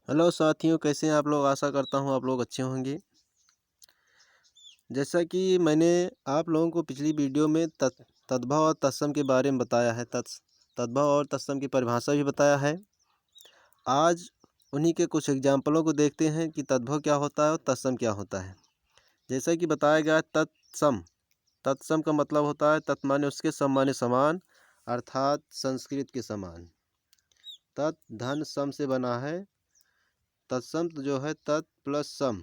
Hello साथियों, कैसे हैं आप लोग। आशा करता हूँ आप लोग अच्छे होंगे। जैसा कि मैंने आप लोगों को पिछली वीडियो में तद्भव और तत्सम के बारे में बताया है, तद्भव और तत्सम की परिभाषा भी बताया है। आज उन्हीं के कुछ एग्जाम्पलों को देखते हैं कि तद्भव क्या होता है और तत्सम क्या होता है। जैसा कि बताया गया है, तत्सम तत्सम का मतलब होता है तत् माने उसके, सम माने समान, अर्थात संस्कृत के समान। तत् धन सम से बना है। तत्सम जो है तत् प्लस सम,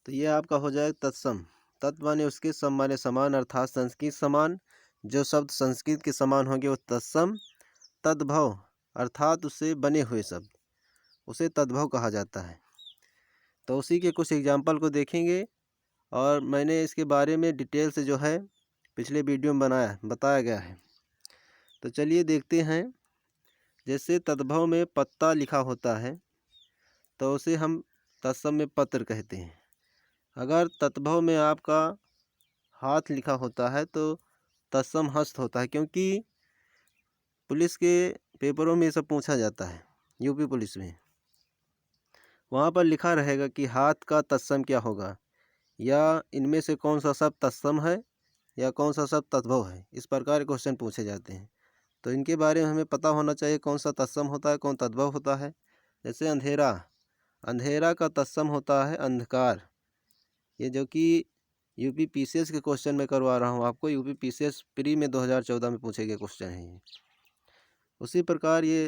तो ये आपका हो जाएगा तत्सम। तत् माने उसके, सम माने समान, अर्थात संस्कृत समान। जो शब्द संस्कृत के समान होंगे वो तत्सम। तद्भव अर्थात उससे बने हुए शब्द, उसे तद्भव कहा जाता है। तो उसी के कुछ एग्जाम्पल को देखेंगे और मैंने इसके बारे में डिटेल से जो है पिछले वीडियो में बताया गया है। तो चलिए देखते हैं। जैसे तद्भव में पत्ता लिखा होता है तो उसे हम तत्सम में पत्र कहते हैं। अगर तद्भव में आपका हाथ लिखा होता है तो तत्सम हस्त होता है, क्योंकि पुलिस के पेपरों में ये सब पूछा जाता है। यूपी पुलिस में वहाँ पर लिखा रहेगा कि हाथ का तत्सम क्या होगा, या इनमें से कौन सा शब्द तत्सम है या कौन सा शब्द तद्भव है। इस प्रकार के क्वेश्चन पूछे जाते हैं। तो इनके बारे में हमें पता होना चाहिए कौन सा तत्सम होता है, कौन तद्भव होता है। जैसे अंधेरा, अंधेरा का तत्सम होता है अंधकार। ये जो कि यूपी पीसीएस के क्वेश्चन में करवा रहा हूँ आपको। यूपी पीसीएस प्री में 2014 में पूछे गए क्वेश्चन हैं ये। उसी प्रकार ये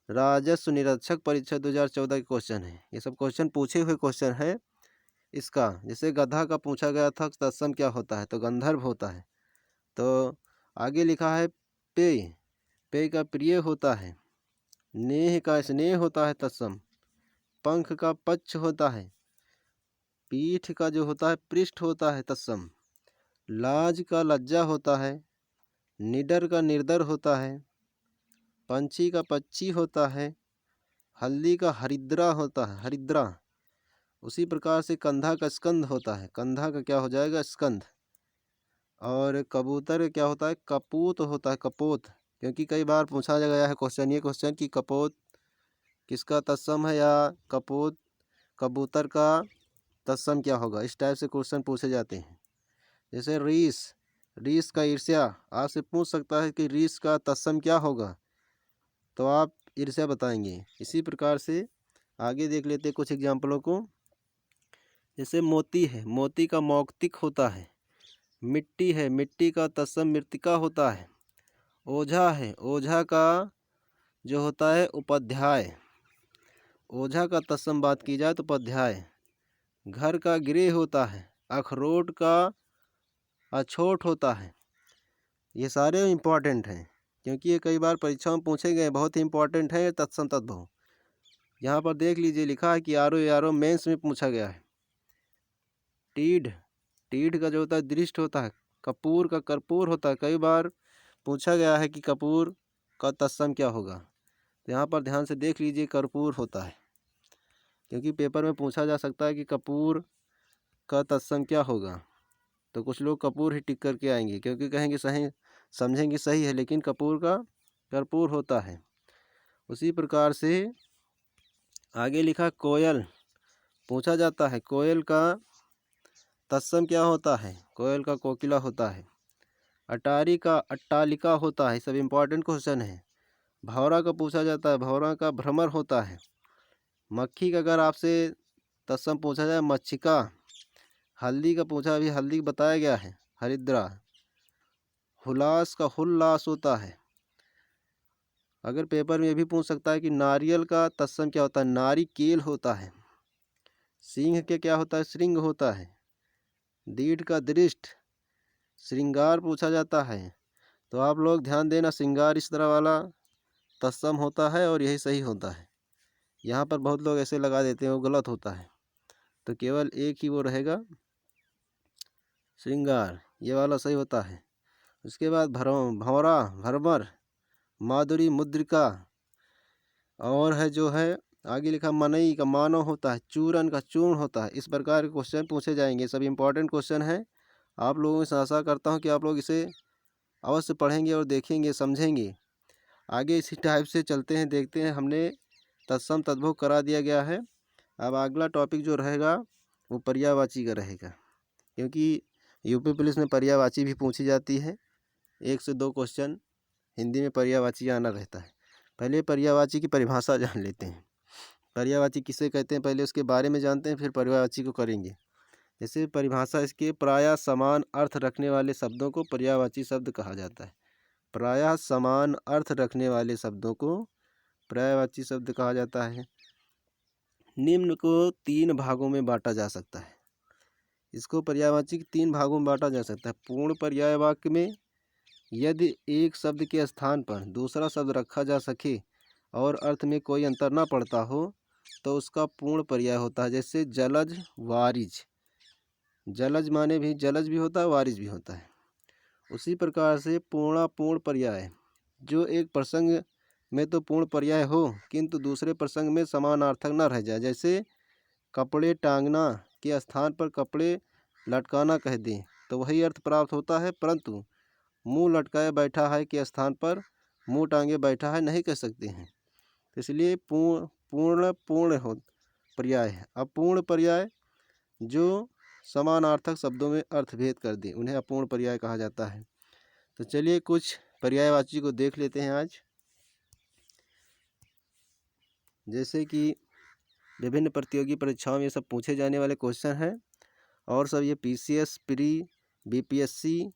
राजस्व निरीक्षक परीक्षा 2014 के क्वेश्चन है। ये सब क्वेश्चन पूछे हुए क्वेश्चन है इसका। जैसे गधा का पूछा गया था तत्सम क्या होता है, तो गंधर्व होता है। तो आगे लिखा है पेय, पेय का प्रिय होता है। नेह का स्नेह होता है तत्सम। पंख का पक्ष होता है। पीठ का जो होता है पृष्ठ होता है तत्सम। लाज का लज्जा होता है। निडर का निर्दर होता है। पंछी का पक्षी होता है। हल्दी का हरिद्रा होता है, हरिद्रा। उसी प्रकार से कंधा का स्कंद होता है। कंधा का क्या हो जाएगा, स्कंद। और कबूतर का क्या होता है, कपूत होता है, कपोत। क्योंकि कई बार पूछा गया है क्वेश्चन, ये क्वेश्चन कि कपोत किसका तत्सम है, या कपूत कबूतर का तत्सम क्या होगा। इस टाइप से क्वेश्चन पूछे जाते हैं। जैसे रीस, रीस का ईर्ष्या, आपसे पूछ सकता है कि रीस का तत्सम क्या होगा, तो आप ईर्ष्या बताएंगे। इसी प्रकार से आगे देख लेते हैं कुछ एग्जाम्पलों को। जैसे मोती है, मोती का मौक्तिक होता है। मिट्टी है, मिट्टी का तत्सम मृत्तिका होता है। ओझा है, ओझा का जो होता है उपाध्याय। ओझा का तत्सम बात की जाए तो उपाध्याय। घर का गृह होता है। अखरोट का अछोट होता है। ये सारे इम्पॉर्टेंट हैं क्योंकि ये कई बार परीक्षा में पूछे गए, बहुत ही इंपॉर्टेंट है तत्सम तद्भव। यहाँ पर देख लीजिए, लिखा है कि आरो यारो मेंस में पूछा गया है। टीढ़, टीढ़ का जो होता है दृष्ट होता है। कपूर का कर्पूर होता है। कई बार पूछा गया है कि कपूर का तत्सम क्या होगा, तो यहाँ पर ध्यान से देख लीजिए, कर्पूर होता है। क्योंकि पेपर में पूछा जा सकता है कि कपूर का तत्सम क्या होगा, तो कुछ लोग कपूर ही टिक करके आएंगे क्योंकि कहेंगे सही, समझेंगे सही है, लेकिन कपूर का कर्पूर होता है। उसी प्रकार से आगे लिखा कोयल, पूछा जाता है कोयल का तत्सम क्या होता है। कोयल का कोकिला होता है। अटारी का अट्टालिका होता है। सब इम्पॉर्टेंट क्वेश्चन है। भौरा का पूछा जाता है, भौरा का भ्रमर होता है। मक्खी का अगर आपसे तत्सम पूछा जाए, मच्छिका। हल्दी का पूछा, अभी हल्दी बताया गया है, हरिद्रा। हुलास का हुल्लास होता है। अगर पेपर में ये भी पूछ सकता है कि नारियल का तत्सम क्या होता है, नारिकेल होता है। सिंह के क्या होता है, श्रृंग होता है। दीढ़ का दृष्ट, श्रृंगार पूछा जाता है। तो आप लोग ध्यान देना, श्रृंगार इस तरह वाला तत्सम होता है और यही सही होता है। यहाँ पर बहुत लोग ऐसे लगा देते हैं, वो गलत होता है। तो केवल एक ही वो रहेगा, श्रृंगार, ये वाला सही होता है। उसके बाद भंवरा, भरमर, माधुरी, मुद्रिका। और है जो है आगे लिखा मनई का मानव होता है। चूरन का चूर्ण होता है। इस प्रकार के क्वेश्चन पूछे जाएंगे। सब इम्पॉर्टेंट क्वेश्चन है। आप लोगों से आशा करता हूँ कि आप लोग इसे अवश्य पढ़ेंगे और देखेंगे, समझेंगे। आगे इसी टाइप से चलते हैं, देखते हैं हमने तत्सम तद्भव करा दिया गया है। अब अगला टॉपिक जो रहेगा वो पर्यायवाची का रहेगा, क्योंकि यूपी पुलिस में पर्यायवाची भी पूछी जाती है। 1 से 2 क्वेश्चन हिंदी में पर्यायवाची आना रहता है। पहले पर्यायवाची की परिभाषा जान लेते हैं। पर्यायवाची किसे कहते हैं, पहले उसके बारे में जानते हैं, फिर पर्यायवाची को करेंगे। जैसे परिभाषा इसके, प्रायः समान अर्थ रखने वाले शब्दों को पर्यायवाची शब्द कहा जाता है। प्रायः समान अर्थ रखने वाले शब्दों को पर्यायवाची शब्द कहा जाता है। निम्न को 3 भागों में बांटा जा सकता है। इसको पर्यायवाची के 3 भागों में बांटा जा सकता है। पूर्ण पर्याय वाक्य में यदि एक शब्द के स्थान पर दूसरा शब्द रखा जा सके और अर्थ में कोई अंतर न पड़ता हो तो उसका पूर्ण पर्याय होता है। जैसे जलज, वारिज। जलज माने भी जलज भी होता है, वारिज भी होता है। उसी प्रकार से पूर्ण पर्याय, जो एक प्रसंग में तो पूर्ण पर्याय हो किंतु दूसरे प्रसंग में समानार्थक न रह जाए। जैसे कपड़े टांगना के स्थान पर कपड़े लटकाना कह दें तो वही अर्थ प्राप्त होता है, परंतु मुंह लटकाए बैठा है के स्थान पर मुंह टांगे बैठा है नहीं कह सकते हैं। तो इसलिए पूर्ण हो पर्याय है। अपूर्ण पर्याय जो समानार्थक शब्दों में अर्थभेद कर दे उन्हें अपूर्ण पर्याय कहा जाता है। तो चलिए कुछ पर्यायवाची को देख लेते हैं आज। जैसे कि विभिन्न प्रतियोगी परीक्षाओं में ये सब पूछे जाने वाले क्वेश्चन हैं और सब ये पीसीएस, प्री, बीपीएससी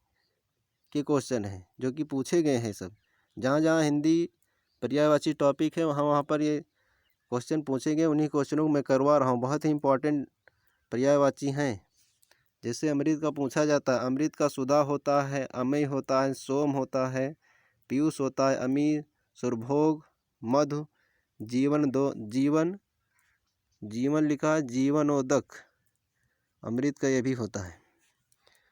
के क्वेश्चन हैं जो कि पूछे गए हैं। सब जहाँ जहाँ हिंदी पर्यायवाची टॉपिक है वहाँ पर ये क्वेश्चन पूछे गए। उन्हीं क्वेश्चनों को मैं करवा रहा हूँ, बहुत ही इंपॉर्टेंट पर्यायवाची हैं। जैसे अमृत का पूछा जाता है, अमृत का सुधा होता है, अमय होता है, सोम होता है, पीयूष होता है, अमीर, सुरभोग, मधु, जीवन लिखा है, जीवनोदक अमृत का ये भी होता है।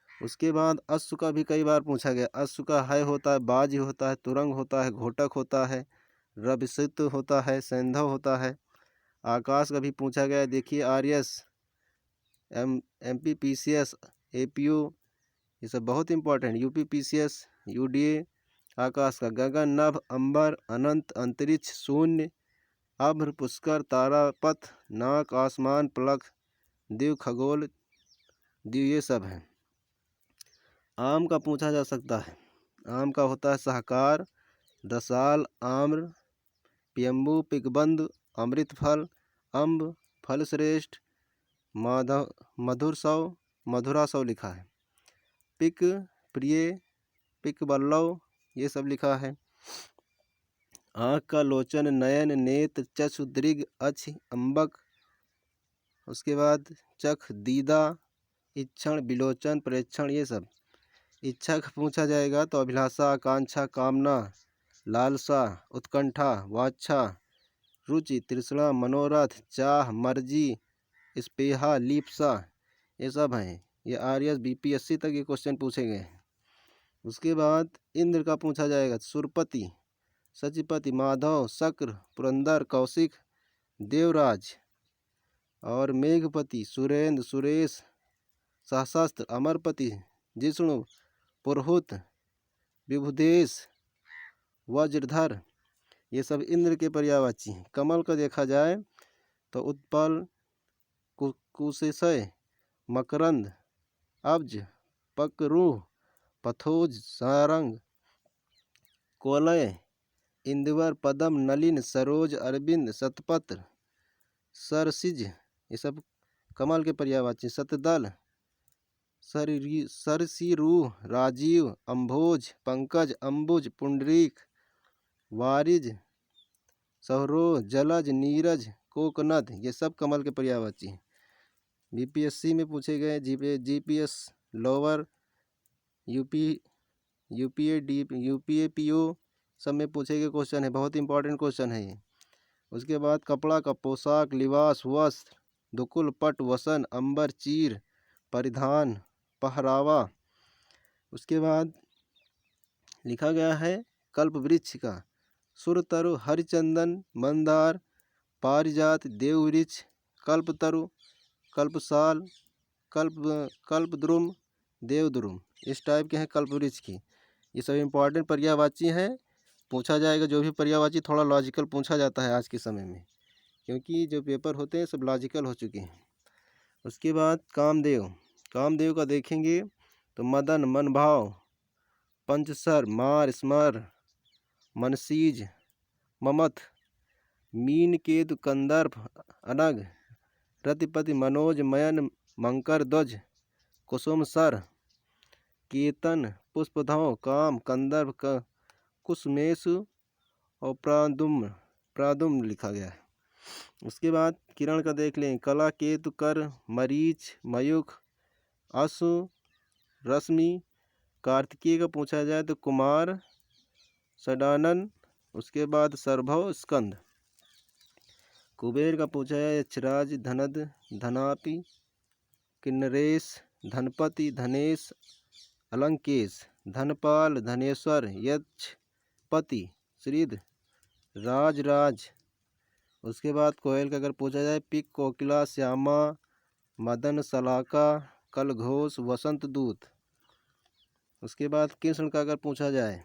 उसके बाद अश्व का भी कई बार पूछा गया। अश्व का है होता है, बाज होता है, तुरंग होता है, घोटक होता है, रविसित होता है, सैंधव होता है। आकाश का भी पूछा गया। देखिए आरएस, एमपीपीसीएस, एपीयू, ये सब बहुत इंपॉर्टेंट। UPPCS, UDA. आकाश का गगन, नभ, अंबर, अनंत, अंतरिक्ष, शून्य, अभ्र, पुष्कर, तारापथ, नाक, आसमान, प्लक, दिव, खगोल, दिव, ये सब हैं। आम का पूछा जा सकता है। आम का होता है सहकार, दसाल, आम्र, पियम्बू, पिकबंद, अमृत फल, अम्ब, फल श्रेष्ठ, मधुरा सौ लिखा है। पिक, प्रिय, पिक बल्लव, ये सब लिखा है। आँख का लोचन, नयन, नेत्र, चक्षु, दृग, अक्ष, अम्बक। उसके बाद चख, दीदा, इक्षण, विलोचन, प्रेक्षण, ये सब। इच्छा का पूछा जाएगा तो अभिलाषा, आकांक्षा, कामना, लालसा, उत्कंठा, वाच्छा, रुचि, तृष्णा, मनोरथ, चाह, मर्जी, स्पेहा, लीप्सा, ये सब हैं। ये आरएस बीपीएससी तक ये क्वेश्चन पूछे गए हैं। उसके बाद इंद्र का पूछा जाएगा। सुरपति, सचिपति, माधव, शक्र, पुरंदर, कौशिक, देवराज। और मेघपति, सुरेंद्र, सुरेश, सहस्त्र, अमरपति, जिष्णु, पुरहुत, विभुदेश, वज्रधर, ये सब इंद्र के पर्यायवाची हैं। कमल का देखा जाए तो उत्पल, कुशेशय, मकरंद, अब्ज, पकरूह, पथोज, सारंग, कोलय, इंदवर, पदम, नलिन, सरोज, अरविंद, शतपत्र, सरसिज, ये सब कमल के पर्यायवाची। शतदल, सरसीरूह, राजीव, अम्भोज, पंकज, अम्बुज, पुंडरीक, वारिज, सौरोह, जलज, नीरज, कोकनद, ये सब कमल के पर्यायवाची हैं। बीपीएससी में पूछे गए। जीपीएस लोअर, यूपीएपीओ सब में पूछे गए क्वेश्चन है। बहुत इंपॉर्टेंट क्वेश्चन है ये। उसके बाद कपड़ा का पोशाक, लिबास, वस्त्र, दुकुल, पट, वसन, अंबर, चीर, परिधान, पहरावा। उसके बाद लिखा गया है कल्प वृक्ष का। सुरतरु, हरिचंदन, मंदार, पारिजात, देववृक्ष, कल्पतरु, कल्पसाल, कल्पद्रुम, देवद्रुम, इस टाइप के हैं कल्प वृक्ष की। ये सब इंपॉर्टेंट पर्यायवाची हैं, पूछा जाएगा। जो भी पर्यायवाची थोड़ा लॉजिकल पूछा जाता है आज के समय में। क्योंकि जो पेपर होते हैं सब लॉजिकल हो चुके हैं। उसके बाद कामदेव, कामदेव का देखेंगे तो मदन, मन भाव, पंचसर, मार, स्मर, मनसीज, ममथ, मीन, केतु, कंदर्प, अनग, रतिपति, मनोज, मयन, मंकर, ध्वज, कुसुम, सर, केतन, पुष्पधव, काम, कंदर्प, कुसमेशु और प्रादुम्न लिखा गया है। उसके बाद किरण का देख लें, कला, केतु, कर, मरीच, मयूख, अश्व, रश्मि। कार्तिकेय का पूछा जाए तो कुमार, षडानन। उसके बाद सर्भव, स्कंद। कुबेर का पूछा जाए यक्षराज, धनद, धनापि, किन्नरेश, धनपति, धनेश, अलंकेश, धनपाल, धनेश्वर, यक्षपति, श्रीध, राज। उसके बाद कोयल का अगर पूछा जाए पिक, कोकिला, श्यामा, मदन, सलाका, कलघोष, वसंत दूत। उसके बाद कृष्ण का अगर पूछा जाए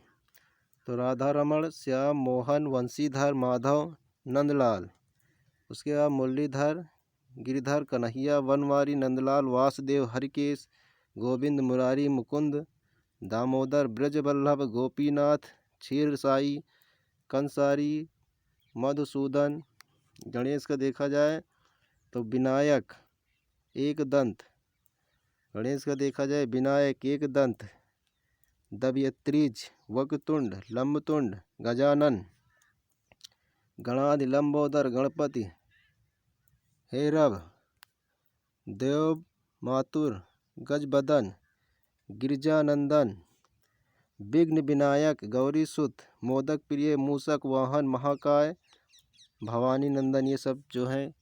तो राधा रमण, श्याम, मोहन, वंशीधर, माधव, नंदलाल। उसके बाद मुरलीधर, गिरिधर, कन्हैया, वनवारी, नंदलाल, वासुदेव, हरिकेश, गोविंद, मुरारी, मुकुंद, दामोदर, ब्रजवल्लभ, गोपीनाथ, क्षीरसाई, कंसारी, मधुसूदन। गणेश का देखा जाए तो विनायक, एक दंत। गणेश का देखा जाए विनायक, एक दंत, दव्यत्रिज, वक्रतुंड, लंबतुंड, गजानन, गणाधि, लंबोदर, गणपति, हेरभ, देव मातुर, गजबदन, गिरिजानंदन, विघ्न विनायक, गौरी सुत, मोदक प्रिय, मूषक वाहन, महाकाय, भवानी नंदन। ये सब जो हैं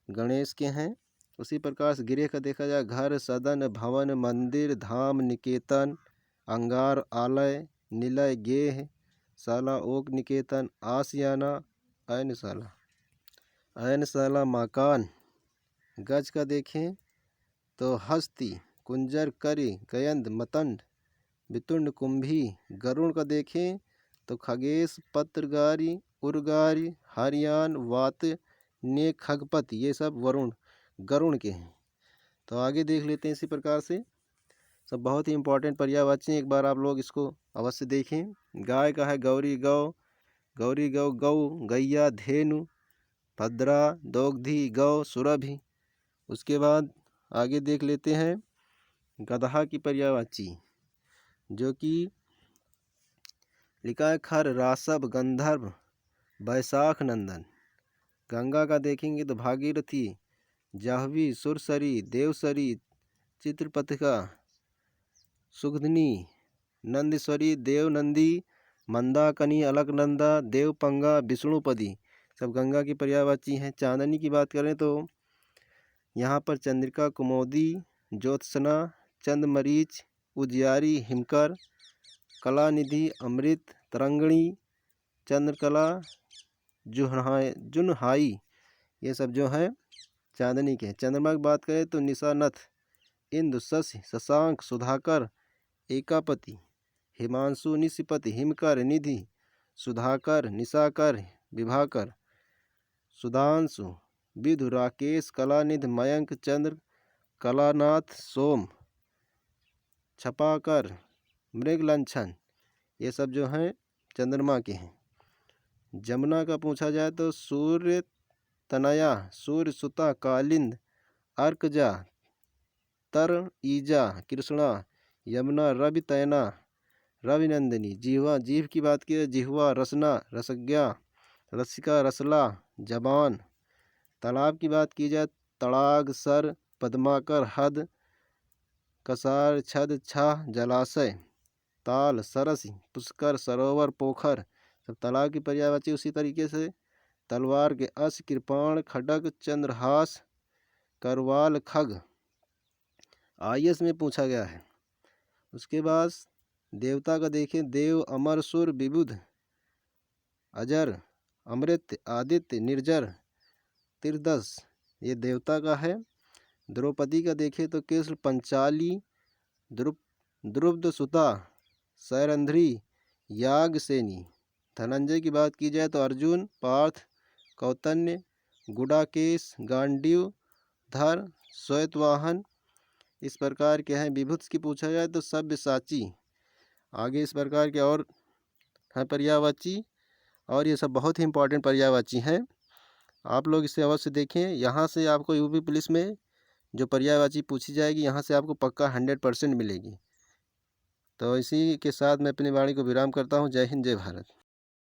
गणेश के हैं। उसी प्रकार से गिरे का देखा जाए घर, सदन, भवन, मंदिर, धाम, निकेतन, अंगार, आलय, निलय, गेह, शाला, ओक, निकेतन, आसियाना, ऐनशाला, मकान। गज का देखें तो हस्ती, कुंजर, करी, गयंद, मतंड, वितुंड, कुंभी। गरुण का देखें तो खगेश, पत्रगारी, उर्गारी, हरियान, वात, ने, खगपति। ये सब गरुण के हैं। तो आगे देख लेते हैं इसी प्रकार से। सब बहुत ही इंपॉर्टेंट पर्यायवाची हैं, एक बार आप लोग इसको अवश्य देखें। गाय का है गौरी गौ, गौ, गैया, धेनु, भद्रा, दोग्धी, गौ, सुरभि। उसके बाद आगे देख लेते हैं गदहा की पर्यायवाची, जो कि लिखा है खर, रासव, गंधर्व, बैसाख नंदन। गंगा का देखेंगे तो भागीरथी, जाह्नवी, सुरसरी, देवसरी, चित्रपथिका, सुगधनी, नंदीश्वरी, देवनंदी, मंदाकिनी, अलकनंदा, देवपंगा, विष्णुपदी। सब गंगा की पर्यायवाची हैं। चांदनी की बात करें तो यहाँ पर चंद्रिका, कुमोदी, ज्योत्सना, चंद्रमरीच, उजियारी, हिमकर, कलानिधि, अमृत, तरंगिणी, चंद्रकला, जुनहाई। ये सब जो है चांदनी के। चंद्रमा की बात करें तो निशानथ, इंद्र, शशि, शशांक, सुधाकर, एकापति, हिमांशु, निशिपति, हिमकर, निधि, सुधाकर, निशाकर, विभाकर, सुधांशु, विधु, राकेश, कलानिधि, मयंक, चंद्र, कलानाथ, सोम, छपाकर, मृगलंछन। ये सब जो हैं चंद्रमा के हैं। जमुना का पूछा जाए तो सूर्य तनया, सूर्य सुता, कालिंद, अर्कजा, तर, ईजा, कृष्णा, यमुना, रवि तयना, रविनंदिनी। जीव की बात की जिह्वा, रसना, रसज्ञा, रसिका, रसला, जबान। तालाब की बात की जाए तड़ाग, सर, पद्माकर, हद, कसार, छद, छाह, जलाशय, ताल, सरस, पुष्कर, सरोवर, पोखर। सब तालाब की पर्यायवाची। उसी तरीके से तलवार के अश, कृपाण, खड्ग, चंद्रहास, करवाल, खग। आयस में पूछा गया है। उसके बाद देवता का देखें देव, अमर, सुर, विबुध, अजर, अमृत, आदित्य, निर्जर, त्रिदश। ये देवता का है। द्रौपदी का देखें तो कृष्ण, पंचाली, द्रुपद सुता, सैरंध्री, यागसेनी। धनंजय की बात की जाए तो अर्जुन, पार्थ, कौतन्य, गुडाकेश, गांडीव, धर, श्वेतवाहन, इस प्रकार के हैं। विभुत्स की पूछा जाए तो सब्यसाची, आगे इस प्रकार के और हैं पर्यायवाची, और ये सब बहुत ही इंपॉर्टेंट पर्यायवाची हैं। आप लोग इसे अवश्य देखें। यहाँ से आपको यूपी पुलिस में जो पर्यायवाची पूछी जाएगी, यहाँ से आपको पक्का 100% मिलेगी। तो इसी के साथ मैं अपनी वाणी को विराम करता हूँ। जय हिंद, जय भारत।